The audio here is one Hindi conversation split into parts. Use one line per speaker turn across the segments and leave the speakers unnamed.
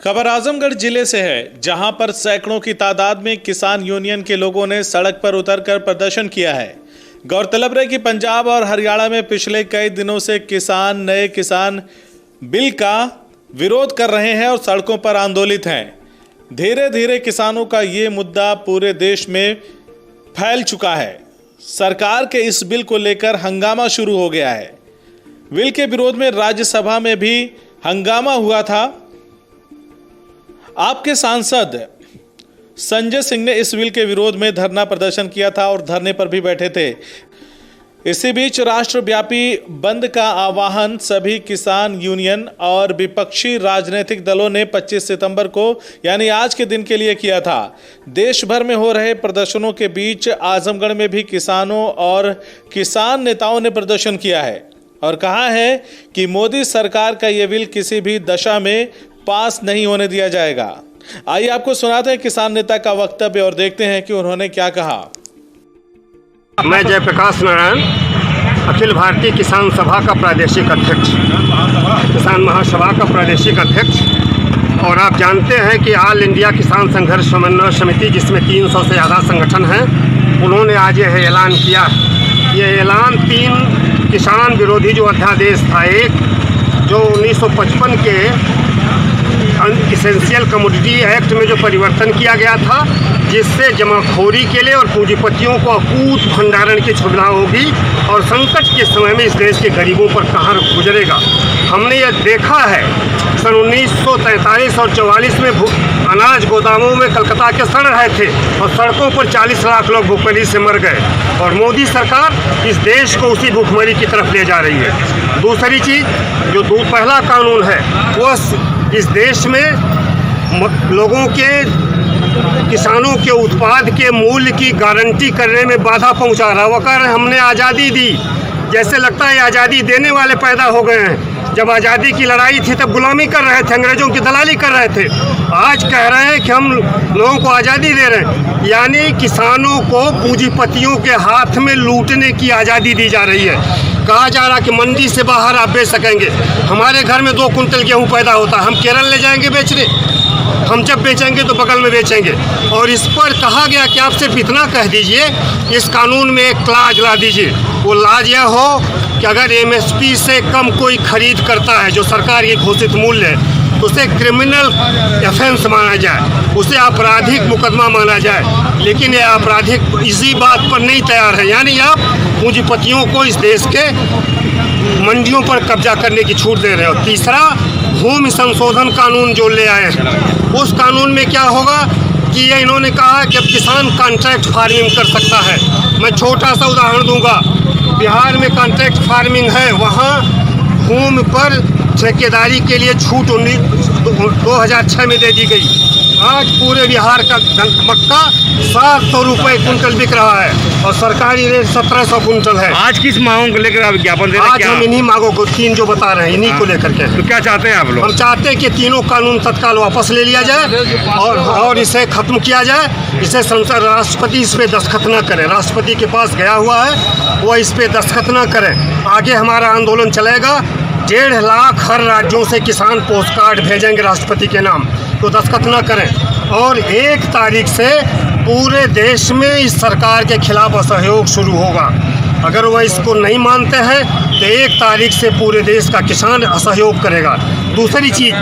खबर आजमगढ़ जिले से है, जहां पर सैकड़ों की तादाद में किसान यूनियन के लोगों ने सड़क पर उतरकर प्रदर्शन किया है। गौरतलब है कि पंजाब और हरियाणा में पिछले कई दिनों से किसान नए किसान बिल का विरोध कर रहे हैं और सड़कों पर आंदोलित हैं। धीरे धीरे किसानों का ये मुद्दा पूरे देश में फैल चुका है। सरकार के इस बिल को लेकर हंगामा शुरू हो गया है। बिल के विरोध में राज्यसभा में भी हंगामा हुआ था। आपके सांसद संजय सिंह ने इस बिल के विरोध में धरना प्रदर्शन किया था और धरने पर भी बैठे थे। इसी बीच राष्ट्रव्यापी बंद का आह्वान सभी किसान यूनियन और विपक्षी राजनीतिक दलों ने 25 सितंबर को यानी आज के दिन के लिए किया था। देश भर में हो रहे प्रदर्शनों के बीच आजमगढ़ में भी किसानों और किसान नेताओं ने प्रदर्शन किया है और कहा है कि मोदी सरकार का यह बिल किसी भी दशा में पास नहीं होने दिया जाएगा। आइए आपको सुनाते हैं किसान नेता का वक्तव्य और देखते हैं कि उन्होंने क्या कहा।
मैं जयप्रकाश नारायण, अखिल भारतीय किसान सभा का प्रादेशिक अध्यक्ष, किसान महासभा का प्रादेशिक अध्यक्ष। और आप जानते हैं कि ऑल इंडिया किसान संघर्ष समन्वय समिति, जिसमें 300 से ज़्यादा संगठन हैं, उन्होंने आज यह ऐलान किया। ये ऐलान 3 किसान विरोधी जो अध्यादेश था, एक जो 1955 के इसेंशियल कमोडिटी एक्ट में जो परिवर्तन किया गया था, जिससे जमाखोरी के लिए और पूंजीपतियों को अकूत भंडारण की सुविधा होगी और संकट के समय में इस देश के गरीबों पर कहाँ गुजरेगा। हमने यह देखा है, सन 1943 और 44 में अनाज गोदामों में कलकत्ता के सड़ रहे थे और सड़कों पर 40 लाख लोग भूखमरी से मर गए और मोदी सरकार इस देश को उसी भूखमरी की तरफ ले जा रही है। दूसरी चीज़, जो पहला कानून है, वह इस देश में लोगों के, किसानों के उत्पाद के मूल्य की गारंटी करने में बाधा पहुंचा रहा। वो कह रहे हैं हमने आज़ादी दी, जैसे लगता है आज़ादी देने वाले पैदा हो गए हैं। जब आज़ादी की लड़ाई थी तब गुलामी कर रहे थे, अंग्रेज़ों की दलाली कर रहे थे। आज कह रहे हैं कि हम लोगों को आज़ादी दे रहे हैं, यानी किसानों को पूंजीपतियों के हाथ में लूटने की आज़ादी दी जा रही है। कहा जा रहा कि मंडी से बाहर आप बेच सकेंगे। हमारे घर में 2 कुंटल गेहूँ पैदा होता है, हम केरल ले जाएंगे बेचने। हम जब बेचेंगे तो बगल में बेचेंगे। और इस पर कहा गया कि आप सिर्फ इतना कह दीजिए, इस कानून में एक क्लाज ला दीजिए। वो लाज यह हो कि अगर एमएसपी से कम कोई खरीद करता है, जो सरकार की घोषित मूल्य है, तो उसे क्रिमिनल ऑफेंस माना जाए, उसे आपराधिक मुकदमा माना जाए। लेकिन यह आपराधिक इसी बात पर नहीं तैयार है, यानी आप पूंजीपतियों को इस देश के मंडियों पर कब्जा करने की छूट दे रहे हो। तीसरा, भूमि संशोधन कानून जो ले आए हैं, उस कानून में क्या होगा कि ये इन्होंने कहा है कि अब किसान कॉन्ट्रैक्ट फार्मिंग कर सकता है। मैं छोटा सा उदाहरण दूंगा। बिहार में कॉन्ट्रैक्ट फार्मिंग है, वहाँ भूमि पर ठेकेदारी के लिए छूट 2006 में दे दी गई। आज पूरे बिहार का मक्का 700 रुपये कुंटल बिक रहा है और सरकारी रेट 1700 कुंटल है।
आज किस मांगों को लेकर आप विज्ञापन दे रहे हैं?
आज हम इन्हीं मांगों को, 3 जो बता रहे हैं, इन्हीं को लेकर के।
तो क्या चाहते हैं आप लोग? हम
चाहते हैं कि तीनों कानून तत्काल वापस ले लिया जाए और इसे खत्म किया जाए। इसे संसद, राष्ट्रपति इस पे दस्तखत न करें। राष्ट्रपति के पास गया हुआ है, वह इस पे दस्तखत न करें। आगे हमारा आंदोलन चलेगा। 1.5 लाख हर राज्यों से किसान पोस्ट कार्ड भेजेंगे राष्ट्रपति के नाम, तो दस्तखत न करें। और 1 तारीख से पूरे देश में इस सरकार के खिलाफ असहयोग शुरू होगा। अगर वह इसको नहीं मानते हैं तो 1 तारीख से पूरे देश का किसान असहयोग करेगा। दूसरी चीज़,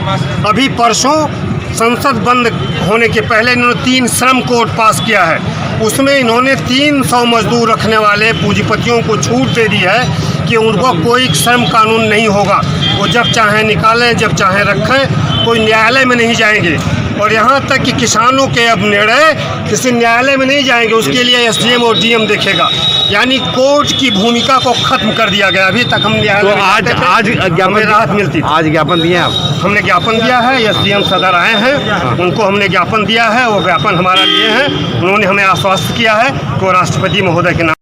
अभी परसों संसद बंद होने के पहले इन्होंने 3 श्रम कोड पास किया है। उसमें इन्होंने 300 मजदूर रखने वाले पूंजीपतियों को छूट दे दी है कि उनको कोई श्रम कानून नहीं होगा। वो जब चाहें निकालें, जब चाहें रखें, कोई न्यायालय में नहीं जाएंगे। और यहाँ तक कि किसानों के अब निर्णय किसी न्यायालय में नहीं जाएंगे, उसके लिए एसडीएम और डीएम देखेगा। यानी कोर्ट की भूमिका को खत्म कर दिया गया। अभी तक हम न्यायालय
तो आज
हमें राहत मिलती थी।
आज ज्ञापन दिए आप?
हमने ज्ञापन दिया है, एसडीएम सदर आए हैं, उनको हमने ज्ञापन दिया है। वो ज्ञापन हमारा लिए हैं। उन्होंने हमें आश्वस्त किया है कि वो राष्ट्रपति महोदय के नाम